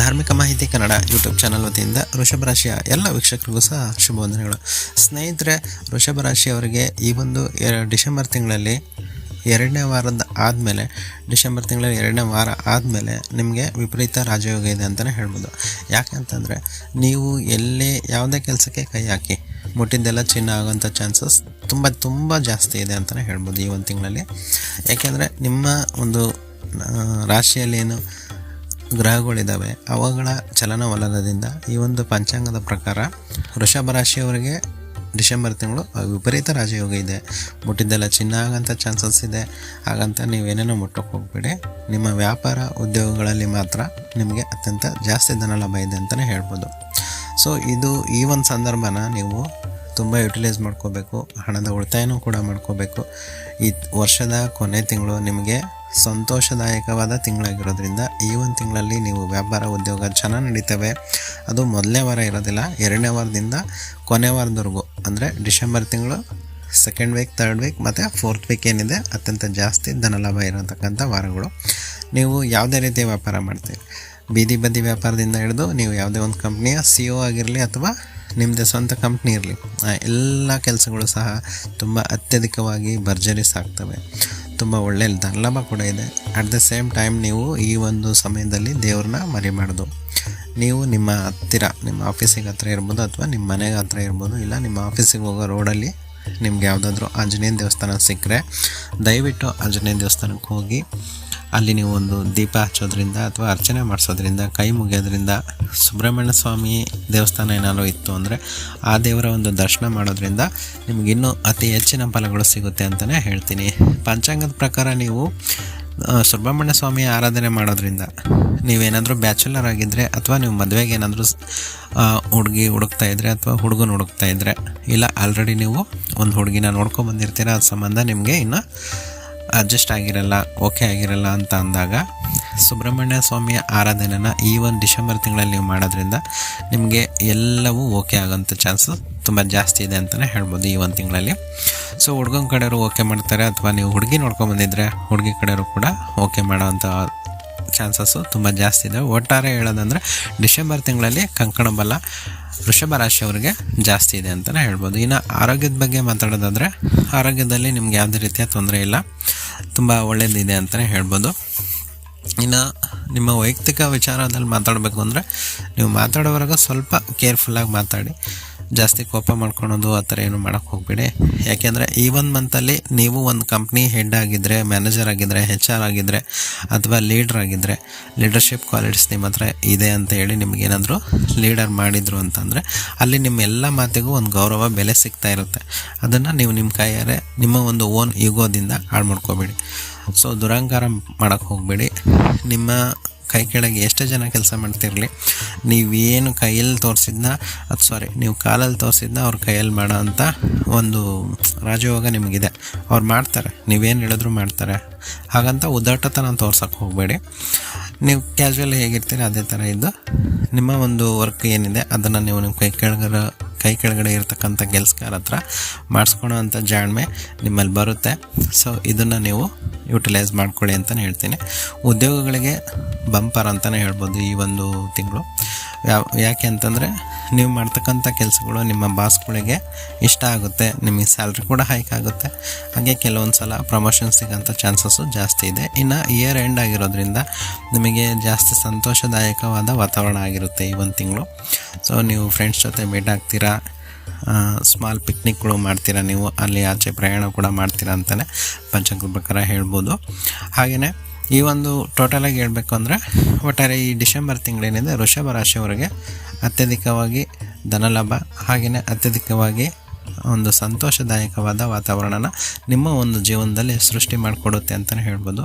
ಧಾರ್ಮಿಕ ಮಾಹಿತಿ Kannada YouTube channel ವತಿಯಿಂದ ವೃಷಭ ರಾಶಿಯ ಎಲ್ಲ ವೀಕ್ಷಕರಿಗೂ ಸಹ ಶುಭವಂದನೆಗಳು. ಸ್ನೇಹಿತರೆ, ವೃಷಭ ರಾಶಿಯವರಿಗೆ ಈ ಒಂದು ಡಿಸೆಂಬರ್ ತಿಂಗಳಲ್ಲಿ ಎರಡನೇ ವಾರದ ಆದಮೇಲೆ ಡಿಸೆಂಬರ್ ತಿಂಗಳಲ್ಲಿ ಎರಡನೇ ವಾರ ಆದಮೇಲೆ ನಿಮಗೆ ವಿಪರೀತ ರಾಜಯೋಗ ಇದೆ ಅಂತಲೇ ಹೇಳ್ಬೋದು. ಯಾಕೆ ಅಂತಂದರೆ, ನೀವು ಎಲ್ಲೇ ಯಾವುದೇ ಕೆಲಸಕ್ಕೆ ಕೈ ಹಾಕಿ ಮುಟ್ಟಿದ್ದೆಲ್ಲ ಚಿನ್ನ ಆಗೋಂಥ ಚಾನ್ಸಸ್ ತುಂಬ ಜಾಸ್ತಿ ಇದೆ ಅಂತಲೇ ಹೇಳ್ಬೋದು ಈ ಒಂದು ತಿಂಗಳಲ್ಲಿ. ಯಾಕೆಂದರೆ ನಿಮ್ಮ ಒಂದು ರಾಶಿಯಲ್ಲಿ ಏನು ಗ್ರಹಗಳಿದ್ದಾವೆ ಅವುಗಳ ಚಲನವಲನದಿಂದ ಈ ಒಂದು ಪಂಚಾಂಗದ ಪ್ರಕಾರ ವೃಷಭ ರಾಶಿಯವರಿಗೆ ಡಿಸೆಂಬರ್ ತಿಂಗಳು ವಿಪರೀತ ರಾಜಯೋಗ ಇದೆ. ಮುಟ್ಟಿದ್ದೆಲ್ಲ ಚಿನ್ನ ಆಗೋಂಥ ಚಾನ್ಸಸ್ ಇದೆ. ಹಾಗಂತ ನೀವೇನೇನೋ ಮುಟ್ಟಕ್ಕೆ ಹೋಗ್ಬೇಡಿ. ನಿಮ್ಮ ವ್ಯಾಪಾರ ಉದ್ಯೋಗಗಳಲ್ಲಿ ಮಾತ್ರ ನಿಮಗೆ ಅತ್ಯಂತ ಜಾಸ್ತಿ ಧನಲಾಭ ಇದೆ ಅಂತಲೇ ಹೇಳ್ಬೋದು. ಸೊ ಈ ಒಂದು ಸಂದರ್ಭನ ನೀವು ತುಂಬ ಯುಟಿಲೈಸ್ ಮಾಡ್ಕೋಬೇಕು. ಹಣದ ಉಳಿತಾಯನೂ ಕೂಡ ಮಾಡ್ಕೋಬೇಕು. ಈ ವರ್ಷದ ಕೊನೆ ತಿಂಗಳು ನಿಮಗೆ ಸಂತೋಷದಾಯಕವಾದ ತಿಂಗಳಾಗಿರೋದ್ರಿಂದ ಈ ಒಂದು ತಿಂಗಳಲ್ಲಿ ನೀವು ವ್ಯಾಪಾರ ಉದ್ಯೋಗ ಚೆನ್ನಾಗಿ ನಡೀತವೆ. ಅದು ಮೊದಲನೇ ವಾರ ಇರೋದಿಲ್ಲ, ಎರಡನೇ ವಾರದಿಂದ ಕೊನೆ ವಾರದವರೆಗೂ, ಅಂದರೆ ಡಿಸೆಂಬರ್ ತಿಂಗಳು ಸೆಕೆಂಡ್ ವೀಕ್, ಥರ್ಡ್ ವೀಕ್ ಮತ್ತು ಫೋರ್ತ್ ವೀಕ್ ಏನಿದೆ ಅತ್ಯಂತ ಜಾಸ್ತಿ ಧನಲಾಭ ಇರತಕ್ಕಂಥ ವಾರಗಳು. ನೀವು ಯಾವುದೇ ರೀತಿಯ ವ್ಯಾಪಾರ ಮಾಡ್ತೀರಿ, ಬೀದಿ ಬದಿ ವ್ಯಾಪಾರದಿಂದ ಹಿಡಿದು ನೀವು ಯಾವುದೇ ಒಂದು ಕಂಪ್ನಿಯ CEO ಆಗಿರಲಿ ಅಥವಾ ನಿಮ್ಮದೇ ಸ್ವಂತ ಕಂಪ್ನಿ ಇರಲಿ, ಎಲ್ಲ ಕೆಲಸಗಳು ಸಹ ತುಂಬ ಅತ್ಯಧಿಕವಾಗಿ ಭರ್ಜರಿ ಸಾಗ್ತವೆ. ತುಂಬ ಒಳ್ಳೆಯ ಧನಲಾಭ ಕೂಡ ಇದೆ. ಅಟ್ ದ ಸೇಮ್ ಟೈಮ್ ನೀವು ಈ ಒಂದು ಸಮಯದಲ್ಲಿ ದೇವ್ರನ್ನ ಮರಿಬಾರ್ದು. ನೀವು ನಿಮ್ಮ ಹತ್ತಿರ, ನಿಮ್ಮ ಆಫೀಸಿಗೆ ಹತ್ತಿರ ಇರ್ಬೋದು ಅಥವಾ ನಿಮ್ಮ ಮನೆಗೆ ಹತ್ತಿರ ಇರ್ಬೋದು, ಇಲ್ಲ ನಿಮ್ಮ ಆಫೀಸಿಗೆ ಹೋಗೋ ರೋಡಲ್ಲಿ ನಿಮ್ಗೆ ಯಾವುದಾದ್ರೂ ಆಂಜನೇಯ ದೇವಸ್ಥಾನ ಸಿಕ್ಕರೆ ದಯವಿಟ್ಟು ಆಂಜನೇಯ ದೇವಸ್ಥಾನಕ್ಕೆ ಹೋಗಿ ಅಲ್ಲಿ ನೀವು ಒಂದು ದೀಪ ಹಚ್ಚೋದ್ರಿಂದ ಅಥವಾ ಅರ್ಚನೆ ಮಾಡಿಸೋದ್ರಿಂದ, ಕೈ ಮುಗಿಯೋದ್ರಿಂದ, ಸುಬ್ರಹ್ಮಣ್ಯ ಸ್ವಾಮಿ ದೇವಸ್ಥಾನ ಏನಾದರೂ ಇತ್ತು ಅಂದರೆ ಆ ದೇವರ ಒಂದು ದರ್ಶನ ಮಾಡೋದ್ರಿಂದ ನಿಮಗಿನ್ನೂ ಅತಿ ಹೆಚ್ಚಿನ ಫಲಗಳು ಸಿಗುತ್ತೆ ಅಂತಲೇ ಹೇಳ್ತೀನಿ. ಪಂಚಾಂಗದ ಪ್ರಕಾರ ನೀವು ಸುಬ್ರಹ್ಮಣ್ಯ ಸ್ವಾಮಿಯ ಆರಾಧನೆ ಮಾಡೋದ್ರಿಂದ ನೀವೇನಾದರೂ ಬ್ಯಾಚುಲರ್ ಆಗಿದ್ದರೆ ಅಥವಾ ನೀವು ಮದುವೆಗೆ ಏನಾದರೂ ಹುಡುಗಿ ಹುಡುಕ್ತಾ ಇದ್ದರೆ ಅಥವಾ ಹುಡುಗನ ಹುಡುಕ್ತಾ ಇದ್ದರೆ, ಇಲ್ಲ ಆಲ್ರೆಡಿ ನೀವು ಒಂದು ಹುಡುಗಿನ ನೋಡ್ಕೊಂಬಂದಿರ್ತೀರ, ಅದು ಸಂಬಂಧ ನಿಮಗೆ ಇನ್ನು ಅಡ್ಜಸ್ಟ್ ಆಗಿರಲ್ಲ, ಓಕೆ ಆಗಿರಲ್ಲ ಅಂತ ಅಂದಾಗ ಸುಬ್ರಹ್ಮಣ್ಯ ಸ್ವಾಮಿಯ ಆರಾಧನೆನ ಈ ಒಂದು ಡಿಸೆಂಬರ್ ತಿಂಗಳಲ್ಲಿ ನೀವು ಮಾಡೋದ್ರಿಂದ ನಿಮಗೆ ಎಲ್ಲವೂ ಓಕೆ ಆಗೋಂಥ ಚಾನ್ಸಸ್ ತುಂಬ ಜಾಸ್ತಿ ಇದೆ ಅಂತಲೇ ಹೇಳ್ಬೋದು ಈ ಒಂದು ತಿಂಗಳಲ್ಲಿ. ಸೊ ಹುಡುಗನ ಕಡೆಯವರು ಓಕೆ ಮಾಡ್ತಾರೆ, ಅಥವಾ ನೀವು ಹುಡುಗಿ ನೋಡ್ಕೊಂಬಂದಿದ್ರೆ ಹುಡುಗಿ ಕಡೆಯವರು ಕೂಡ ಓಕೆ ಮಾಡೋವಂಥ ಚಾನ್ಸಸ್ಸು ತುಂಬ ಜಾಸ್ತಿ ಇದೆ. ಒಟ್ಟಾರೆ ಹೇಳೋದಂದರೆ ಡಿಸೆಂಬರ್ ತಿಂಗಳಲ್ಲಿ ಕಂಕಣ ಬಲ ವೃಷಭ ರಾಶಿಯವರಿಗೆ ಜಾಸ್ತಿ ಇದೆ ಅಂತಲೇ ಹೇಳ್ಬೋದು. ಇನ್ನು ಆರೋಗ್ಯದ ಬಗ್ಗೆ ಮಾತಾಡೋದಾದರೆ, ಆರೋಗ್ಯದಲ್ಲಿ ನಿಮ್ಗೆ ಯಾವುದೇ ರೀತಿಯ ತೊಂದರೆ ಇಲ್ಲ, ತುಂಬ ಒಳ್ಳೆಯದಿದೆ ಅಂತಲೇ ಹೇಳ್ಬೋದು. ಇನ್ನು ನಿಮ್ಮ ವೈಯಕ್ತಿಕ ವಿಚಾರದಲ್ಲಿ ಮಾತಾಡಬೇಕು ಅಂದರೆ, ನೀವು ಮಾತಾಡೋವರೆಗೆ ಸ್ವಲ್ಪ ಕೇರ್ಫುಲ್ಲಾಗಿ ಮಾತಾಡಿ. ಜಾಸ್ತಿ ಕೋಪ ಮಾಡ್ಕೊಳೋದು ಆ ಥರ ಏನು ಮಾಡೋಕ್ಕೆ ಹೋಗಬೇಡಿ. ಯಾಕೆಂದರೆ ಈ ಒಂದು ಮಂತಲ್ಲಿ ನೀವು ಒಂದು ಕಂಪ್ನಿ ಹೆಡ್ ಆಗಿದ್ದರೆ, ಮ್ಯಾನೇಜರ್ ಆಗಿದ್ದರೆ, HR ಆಗಿದ್ದರೆ ಅಥವಾ ಲೀಡ್ರ್ ಆಗಿದ್ದರೆ, ಲೀಡರ್ಶಿಪ್ ಕ್ವಾಲಿಟೀಸ್ ನಿಮ್ಮ ಹತ್ರ ಇದೆ ಅಂತ ಹೇಳಿ ನಿಮಗೇನಾದರೂ ಲೀಡರ್ ಮಾಡಿದರು ಅಂತಂದರೆ ಅಲ್ಲಿ ನಿಮ್ಮ ಎಲ್ಲ ಮಾತಿಗೂ ಒಂದು ಗೌರವ, ಬೆಲೆ ಸಿಗ್ತಾ ಇರುತ್ತೆ. ಅದನ್ನು ನೀವು ನಿಮ್ಮ ಕೈಯಾರೆ ನಿಮ್ಮ ಒಂದು ಓನ್ ಈಗೋದಿಂದ ಹಾಳು ಮಾಡ್ಕೋಬೇಡಿ. ಸೊ ದುರಹಂಕಾರ ಮಾಡೋಕ್ಕೆ ಹೋಗಬೇಡಿ. ನಿಮ್ಮ ಕೈ ಕೆಳಗೆ ಎಷ್ಟೇ ಜನ ಕೆಲಸ ಮಾಡ್ತಿರಲಿ, ನೀವೇನು ಕೈಯಲ್ಲಿ ತೋರಿಸಿದ್ನ ನೀವು ಕಾಲಲ್ಲಿ ತೋರಿಸಿದ್ನ ಅವ್ರ ಕೈಯಲ್ಲಿ ಮಾಡೋ ಅಂಥ ಒಂದು ರಾಜಯೋಗ ನಿಮಗಿದೆ. ಅವ್ರು ಮಾಡ್ತಾರೆ, ನೀವೇನು ಹೇಳಿದ್ರು ಮಾಡ್ತಾರೆ. ಹಾಗಂತ ಉದ್ದಾಟತನ ತೋರ್ಸೋಕ್ಕೆ ಹೋಗಬೇಡಿ. ನೀವು ಕ್ಯಾಶುವಲ್ ಹೇಗಿರ್ತೀರಿ ಅದೇ ಥರ ಇದ್ದು ನಿಮ್ಮ ಒಂದು ವರ್ಕ್ ಏನಿದೆ ಅದನ್ನು ನೀವು ನಿಮ್ಮ ಕೈ ಕೆಳಗಡೆ ಇರತಕ್ಕಂಥ ಕೆಲಸಗಾರ ಹತ್ರ ಮಾಡಿಸ್ಕೊಳೋ ಅಂಥ ಜಾಣ್ಮೆ ನಿಮ್ಮಲ್ಲಿ ಬರುತ್ತೆ. ಸೊ ಇದನ್ನು ನೀವು ಯುಟಿಲೈಸ್ ಮಾಡ್ಕೊಳ್ಳಿ ಅಂತಲೇ ಹೇಳ್ತೀನಿ. ಉದ್ಯೋಗಗಳಿಗೆ ಬಂಪರ್ ಅಂತಲೇ ಹೇಳ್ಬೋದು ಈ ಒಂದು ತಿಂಗಳು. ಯಾಕೆ ಅಂತಂದರೆ, ನೀವು ಮಾಡ್ತಕ್ಕಂಥ ಕೆಲಸಗಳು ನಿಮ್ಮ ಬಾಸ್ಗಳಿಗೆ ಇಷ್ಟ ಆಗುತ್ತೆ, ನಿಮಗೆ ಸ್ಯಾಲ್ರಿ ಕೂಡ ಹೈಕ್ ಆಗುತ್ತೆ. ಹಾಗೆ ಕೆಲವೊಂದು ಸಲ ಪ್ರಮೋಷನ್ ಸಿಗೋಂಥ ಚಾನ್ಸಸ್ಸು ಜಾಸ್ತಿ ಇದೆ. ಇನ್ನು ಇಯರ್ ಎಂಡ್ ಆಗಿರೋದ್ರಿಂದ ನಿಮಗೆ ಜಾಸ್ತಿ ಸಂತೋಷದಾಯಕವಾದ ವಾತಾವರಣ ಆಗಿರುತ್ತೆ ಈ ಒಂದು ತಿಂಗಳು. ಸೊ ನೀವು ಫ್ರೆಂಡ್ಸ್ ಜೊತೆ ಮೀಟ್ ಆಗ್ತೀರಾ, ಸ್ಮಾಲ್ ಪಿಕ್ನಿಕ್ಗಳು ಮಾಡ್ತೀರಾ, ನೀವು ಅಲ್ಲಿ ಆಚೆ ಪ್ರಯಾಣ ಕೂಡ ಮಾಡ್ತೀರಾ ಅಂತಲೇ ಪಂಚಾಂಗದ ಪ್ರಕಾರ ಹೇಳ್ಬೋದು. ಹಾಗೆಯೇ ಈ ಒಂದು ಟೋಟಲಾಗಿ ಹೇಳಬೇಕು ಅಂದರೆ, ಒಟ್ಟಾರೆ ಈ ಡಿಸೆಂಬರ್ ತಿಂಗಳೇನಿದೆ ವೃಷಭ ರಾಶಿಯವರಿಗೆ ಅತ್ಯಧಿಕವಾಗಿ ಧನಲಾಭ, ಹಾಗೆಯೇ ಅತ್ಯಧಿಕವಾಗಿ ಒಂದು ಸಂತೋಷದಾಯಕವಾದ ವಾತಾವರಣನ ನಿಮ್ಮ ಒಂದು ಜೀವನದಲ್ಲಿ ಸೃಷ್ಟಿ ಮಾಡಿಕೊಡುತ್ತೆ ಅಂತಲೇ ಹೇಳ್ಬೋದು.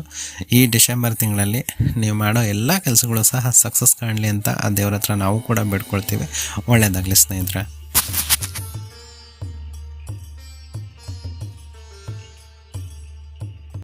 ಈ ಡಿಸೆಂಬರ್ ತಿಂಗಳಲ್ಲಿ ನೀವು ಮಾಡೋ ಎಲ್ಲ ಕೆಲಸಗಳು ಸಹ ಸಕ್ಸಸ್ ಕಾಣಲಿ ಅಂತ ಆ ದೇವ್ರ ಹತ್ರ ನಾವು ಕೂಡ ಬೇಡ್ಕೊಳ್ತೀವಿ. ಒಳ್ಳೆಯದಾಗಲಿ ಸ್ನೇಹಿತರೆ.